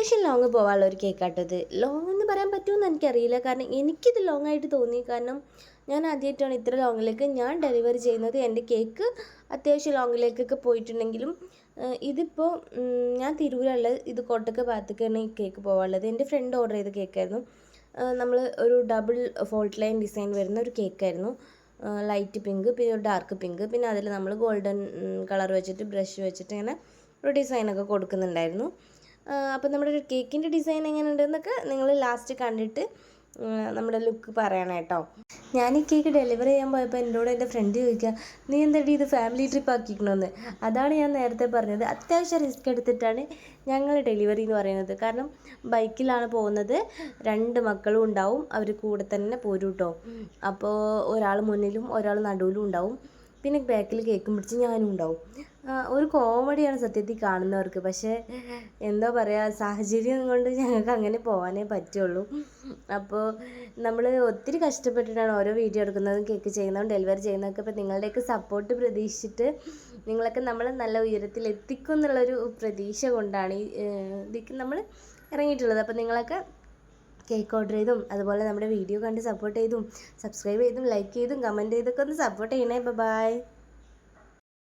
അത്യാവശ്യം ലോങ് പോകാനുള്ള ഒരു കേക്കാട്ടത്. ലോങ് എന്ന് പറയാൻ പറ്റുമെന്ന് എനിക്കറിയില്ല, കാരണം എനിക്കിത് ലോങ് ആയിട്ട് തോന്നി. കാരണം ഞാൻ ആദ്യമായിട്ടാണ് ഇത്ര ലോങ്ങിലേക്ക് ഞാൻ ഡെലിവറി ചെയ്യുന്നത്. എൻ്റെ കേക്ക് അത്യാവശ്യം ലോങ്ങിലേക്കൊക്കെ പോയിട്ടുണ്ടെങ്കിലും ഇതിപ്പോൾ ഞാൻ തിരൂരുള്ളത്, ഇത് കോട്ടക്ക ഭാഗത്തേക്കാണ് ഈ കേക്ക് പോകാനുള്ളത്. എൻ്റെ ഫ്രണ്ട് ഓർഡർ ചെയ്ത കേക്കായിരുന്നു. നമ്മൾ ഒരു ഡബിൾ ഫോൾട്ട് ലൈൻ ഡിസൈൻ വരുന്ന ഒരു കേക്കായിരുന്നു. ലൈറ്റ് പിങ്ക്, പിന്നെ ഒരു ഡാർക്ക് പിങ്ക്, പിന്നെ അതിൽ നമ്മൾ ഗോൾഡൻ കളർ വെച്ചിട്ട് ബ്രഷ് വെച്ചിട്ട് ഇങ്ങനെ ഒരു ഡിസൈനൊക്കെ കൊടുക്കുന്നുണ്ടായിരുന്നു. അപ്പോൾ നമ്മുടെ ഒരു കേക്കിൻ്റെ ഡിസൈൻ എങ്ങനെയുണ്ടെന്നൊക്കെ നിങ്ങൾ ലാസ്റ്റ് കണ്ടിട്ട് നമ്മുടെ ലുക്ക് പറയണം കേട്ടോ. ഞാൻ ഈ കേക്ക് ഡെലിവറി ചെയ്യാൻ പോയപ്പോൾ എന്നോട് എൻ്റെ ഫ്രണ്ട് ചോദിക്കുക, നീ എന്താടി ഇത് ഫാമിലി ട്രിപ്പ് ആക്കിക്കണമെന്ന്. അതാണ് ഞാൻ നേരത്തെ പറഞ്ഞത്, അത്യാവശ്യം റിസ്ക് എടുത്തിട്ടാണ് ഞങ്ങൾ ഡെലിവറി എന്ന് പറയുന്നത്. കാരണം ബൈക്കിലാണ് പോകുന്നത്, 2 മക്കളും ഉണ്ടാവും, അവർ കൂടെ തന്നെ പോരും കേട്ടോ. അപ്പോൾ ഒരാൾ മുന്നിലും ഒരാൾ നടുവിലും ഉണ്ടാവും, പിന്നെ ബാക്കിൽ കേക്കും പിടിച്ച് ഞാനും ഉണ്ടാവും. ഒരു കോമഡിയാണ് സത്യത്തിൽ കാണുന്നവർക്ക്. പക്ഷേ എന്താ പറയുക, സാഹചര്യം കൊണ്ട് ഞങ്ങൾക്ക് അങ്ങനെ പോകാനേ പറ്റുള്ളൂ. അപ്പോൾ നമ്മൾ ഒത്തിരി കഷ്ടപ്പെട്ടിട്ടാണ് ഓരോ വീഡിയോ എടുക്കുന്നതും കേക്ക് ചെയ്യുന്നതും ഡെലിവറി ചെയ്യുന്നതൊക്കെ. അപ്പോൾ നിങ്ങളുടെയൊക്കെ സപ്പോർട്ട് പ്രതീക്ഷിച്ചിട്ട് നിങ്ങളൊക്കെ നമ്മൾ നല്ല ഉയരത്തിൽ എത്തിക്കും എന്നുള്ളൊരു പ്രതീക്ഷ കൊണ്ടാണ് ഇതിക്ക് നമ്മൾ ഇറങ്ങിയിട്ടുള്ളത്. അപ്പോൾ നിങ്ങളൊക്കെ കേക്ക് ഓർഡർ ചെയ്തും അതുപോലെ നമ്മുടെ വീഡിയോ കണ്ട് സപ്പോർട്ട് ചെയ്തും സബ്സ്ക്രൈബ് ചെയ്തും ലൈക്ക് ചെയ്തും കമൻറ്റ് ചെയ്തൊക്കെ ഒന്ന് സപ്പോർട്ട് ചെയ്യണേ. ബൈ.